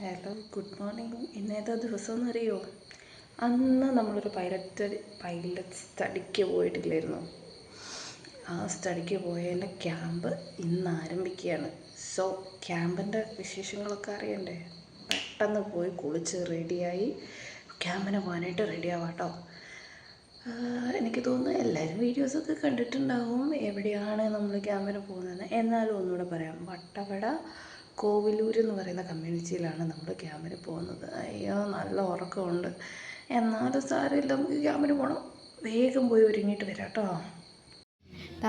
Hello, good morning. ഇന്നേതാ ദിവസം എന്നറിയോ? അന്ന് നമ്മളൊരു പൈലറ്റ് സ്റ്റഡിക്ക് പോയിട്ടില്ലായിരുന്നു. ആ സ്റ്റഡിക്ക് പോയതിൻ്റെ ക്യാമ്പ് ഇന്ന് ആരംഭിക്കുകയാണ്. സോ ക്യാമ്പിൻ്റെ വിശേഷങ്ങളൊക്കെ അറിയണ്ടേ? പെട്ടെന്ന് പോയി കുളിച്ച് റെഡിയായി ക്യാമ്പിന് പോകാനായിട്ട് റെഡിയാവാം കേട്ടോ. എനിക്ക് തോന്നുന്നു എല്ലാവരും വീഡിയോസൊക്കെ കണ്ടിട്ടുണ്ടാവും എവിടെയാണ് നമ്മൾ ക്യാമ്പിന് പോകുന്നത്. എന്നാലും ഒന്നുകൂടെ പറയാം. വട്ടവട കോവിലൂർ എന്ന് പറയുന്ന കമ്മ്യൂണിറ്റിയിലാണ് നമ്മൾ ക്യാമ്പിന് പോകുന്നത്. അയ്യോ, നല്ല ഉറക്കമുണ്ട്. എന്നാലും സാരമില്ല, നമുക്ക് ക്യാമ്പിന് പോകണം. വേഗം പോയി ഒരുങ്ങിയിട്ട് വരാം കേട്ടോ.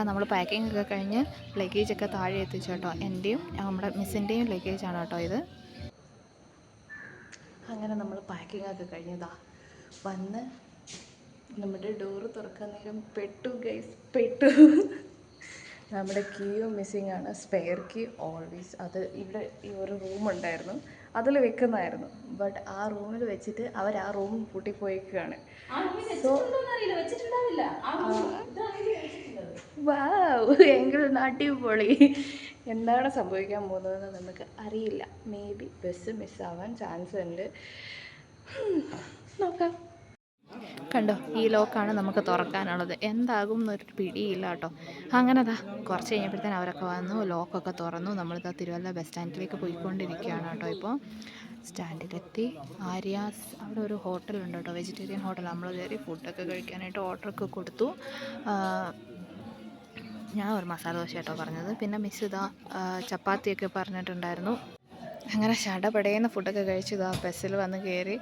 നമ്മൾ പാക്കിംഗ് ഒക്കെ കഴിഞ്ഞ് ലഗേജൊക്കെ താഴെ എത്തിച്ചു കേട്ടോ. എൻ്റെയും നമ്മുടെ മിസ്സിൻ്റെയും ലഗേജാണ് കേട്ടോ ഇത്. അങ്ങനെ നമ്മൾ പാക്കിംഗ് ഒക്കെ കഴിഞ്ഞതാ വന്ന് നമ്മുടെ ഡോറ് തുറക്കാൻ നേരം പെട്ടു. നമ്മുടെ കീയും മിസ്സിങ് ആണ്. സ്പെയർ കീ ഓൾവേസ് അത് ഇവിടെ ഈ ഒരു റൂമുണ്ടായിരുന്നു, അതിൽ വെക്കുന്നതായിരുന്നു. ബട്ട് ആ റൂമിൽ വെച്ചിട്ട് അവർ ആ റൂം പൂട്ടിപ്പോയിക്കുകയാണ്. സോ എങ്കിലും അടിപൊളി. എന്താണ് സംഭവിക്കാൻ പോകുന്നതെന്ന് നമുക്ക് അറിയില്ല. മേ ബി ബസ് മിസ്സാവാൻ ചാൻസ് ഉണ്ട്. നോക്കാം. കണ്ടോ, ഈ ലോക്കാണ് നമുക്ക് തുറക്കാനുള്ളത്. എന്താകും എന്നൊരു പിടിയില്ല കേട്ടോ. അങ്ങനെ കുറച്ച് കഴിഞ്ഞപ്പോഴത്തേനും അവരൊക്കെ വന്നു, ലോക്കൊക്കെ തുറന്നു. നമ്മളിതാ തിരുവല്ല ബസ് സ്റ്റാൻഡിലേക്ക് പോയിക്കൊണ്ടിരിക്കുകയാണ് കേട്ടോ. ഇപ്പോൾ സ്റ്റാൻഡിലെത്തി. ആര്യാസ് അവിടെ ഒരു ഹോട്ടലുണ്ട് കേട്ടോ, വെജിറ്റേറിയൻ ഹോട്ടൽ. നമ്മൾ കയറി ഫുഡൊക്കെ കഴിക്കാനായിട്ട് ഓർഡറൊക്കെ കൊടുത്തു. ഞാൻ ഒരു മസാല ദോശ കേട്ടോ പറഞ്ഞത്. പിന്നെ മിസ് ഇതാ ചപ്പാത്തിയൊക്കെ പറഞ്ഞിട്ടുണ്ടായിരുന്നു. അങ്ങനെ ഷടപടേന്ന് ഫുഡൊക്കെ കഴിച്ച് ബസ്സിൽ വന്ന് കയറി.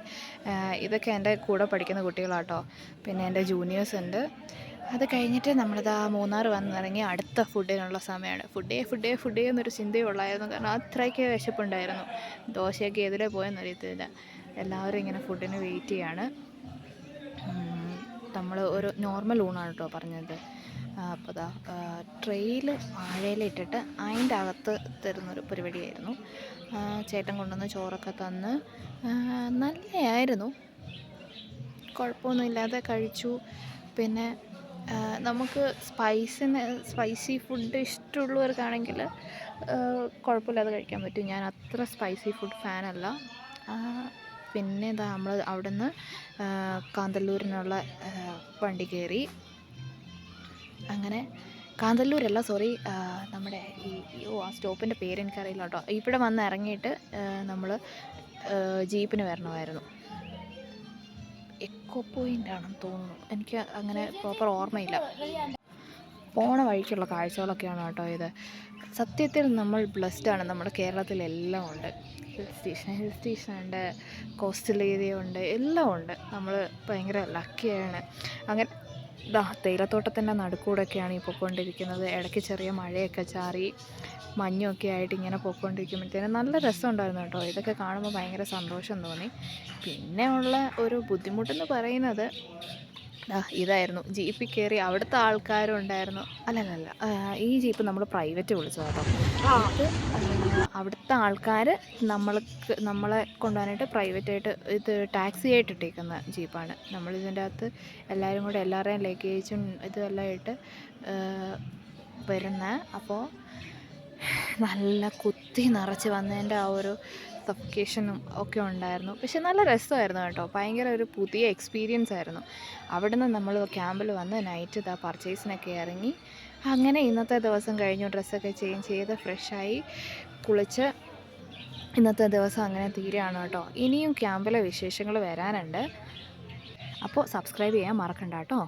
ഇതൊക്കെ എൻ്റെ കൂടെ പഠിക്കുന്ന കുട്ടികളാട്ടോ, പിന്നെ എൻ്റെ ജൂനിയേഴ്സ് ഉണ്ട്. അത് കഴിഞ്ഞിട്ട് നമ്മളിതാ മൂന്നാർ വന്നിറങ്ങി. അടുത്ത ഫുഡിനുള്ള സമയമാണ്. ഫുഡേ എന്നൊരു ചിന്തയേ ഉള്ളായിരുന്നു. കാരണം അത്രയ്ക്ക് വിശപ്പുണ്ടായിരുന്നു. ദോശയൊക്കെ എതിരെ പോയെന്നറിയത്തില്ല. എല്ലാവരും ഇങ്ങനെ ഫുഡിന് വെയിറ്റ് ചെയ്യാണ്. നമ്മൾ ഒരു നോർമൽ ഊണാണ് കേട്ടോ പറഞ്ഞത്. അപ്പോൾ ട്രെയിൽ വാഴയില ഇട്ടിട്ട് അതിൻ്റെ അകത്ത് തരുന്നൊരു പരിപാടിയായിരുന്നു. ചേട്ടൻ കൊണ്ടുവന്ന് ചോറൊക്കെ തന്ന് നല്ലതായിരുന്നു, കുഴപ്പമൊന്നുമില്ലാതെ കഴിച്ചു. പിന്നെ നമുക്ക് സ്പൈസി ഫുഡ് ഇഷ്ടമുള്ളവർക്കാണെങ്കിൽ കുഴപ്പമില്ലാതെ കഴിക്കാൻ പറ്റും. ഞാൻ അത്ര സ്പൈസി ഫുഡ് ഫാനല്ല. പിന്നെ നമ്മൾ അവിടെ നിന്ന് കാന്തല്ലൂരിനുള്ള വണ്ടി കയറി. അങ്ങനെ കാന്തല്ലൂരല്ല, സോറി, നമ്മുടെ ആ സ്റ്റോപ്പിൻ്റെ പേര് എനിക്കറിയില്ല കേട്ടോ. ഇവിടെ വന്ന് ഇറങ്ങിയിട്ട് നമ്മൾ ജീപ്പിന് വരണമായിരുന്നു. എക്കോ പോയിൻ്റ് ആണെന്ന് തോന്നുന്നു, എനിക്ക് അങ്ങനെ പ്രോപ്പർ ഓർമ്മയില്ല. പോണ വഴിക്കുള്ള കാഴ്ചകളൊക്കെയാണ് കേട്ടോ ഇത്. സത്യത്തിൽ നമ്മൾ ബ്ലെസ്ഡാണ്. നമ്മുടെ കേരളത്തിലെല്ലാം ഉണ്ട്. ഹിൽ സ്റ്റേഷൻ ഉണ്ട്, കോസ്റ്റൽ ഏരിയ ഉണ്ട്, എല്ലാം ഉണ്ട്. നമ്മൾ ഭയങ്കര ലക്കിയാണ്. അങ്ങനെ തേയിലത്തോട്ടത്തിൻ്റെ നടുക്കൂടെയൊക്കെയാണ് ഈ പൊയ്ക്കൊണ്ടിരിക്കുന്നത്. ഇടയ്ക്ക് ചെറിയ മഴയൊക്കെ ചാറി മഞ്ഞൊക്കെ ആയിട്ട് ഇങ്ങനെ പൊയ്ക്കൊണ്ടിരിക്കുമ്പോഴത്തേനും നല്ല രസമുണ്ടായിരുന്നു കേട്ടോ. ഇതൊക്കെ കാണുമ്പോൾ ഭയങ്കര സന്തോഷം തോന്നി. പിന്നെ ഉള്ള ഒരു ബുദ്ധിമുട്ടെന്ന് പറയുന്നത് ഇതായിരുന്നു. ജീപ്പിൽ കയറി അവിടുത്തെ ആൾക്കാരും ഉണ്ടായിരുന്നു. അല്ലല്ല, ഈ ജീപ്പ് നമ്മൾ പ്രൈവറ്റ് വിളിച്ചത് കേട്ടോ. ഇത് അവിടുത്തെ ആൾക്കാർ നമ്മളെ കൊണ്ടുപോകാനായിട്ട് പ്രൈവറ്റായിട്ട് ഇത് ടാക്സി ആയിട്ട് ഇട്ടേക്കുന്ന ജീപ്പാണ്. നമ്മളിതിൻ്റെ അകത്ത് എല്ലാവരും കൂടെ എല്ലാവരുടെയും ലഗേജും ഇതെല്ലാം ആയിട്ട് വരുന്ന. അപ്പോൾ നല്ല കുത്തി നിറച്ച് വന്നതിൻ്റെ ആ ഒരു സഫിക്കേഷനും ഒക്കെ ഉണ്ടായിരുന്നു. പക്ഷെ നല്ല രസമായിരുന്നു കേട്ടോ. ഭയങ്കര ഒരു പുതിയ എക്സ്പീരിയൻസ് ആയിരുന്നു. അവിടെ നിന്ന് നമ്മൾ ക്യാമ്പിൽ വന്ന് നൈറ്റ് പർച്ചേസിനൊക്കെ ഇറങ്ങി. അങ്ങനെ ഇന്നത്തെ ദിവസം കഴിഞ്ഞു. ഡ്രസ്സൊക്കെ ചേഞ്ച് ചെയ്ത് ഫ്രഷായി കുളിച്ച് ഇന്നത്തെ ദിവസം അങ്ങനെ തീരുകയാണ് കേട്ടോ. ഇനിയും ക്യാമ്പിലെ വിശേഷങ്ങൾ വരാനുണ്ട്. അപ്പോൾ സബ്സ്ക്രൈബ് ചെയ്യാൻ മറക്കണ്ട കേട്ടോ.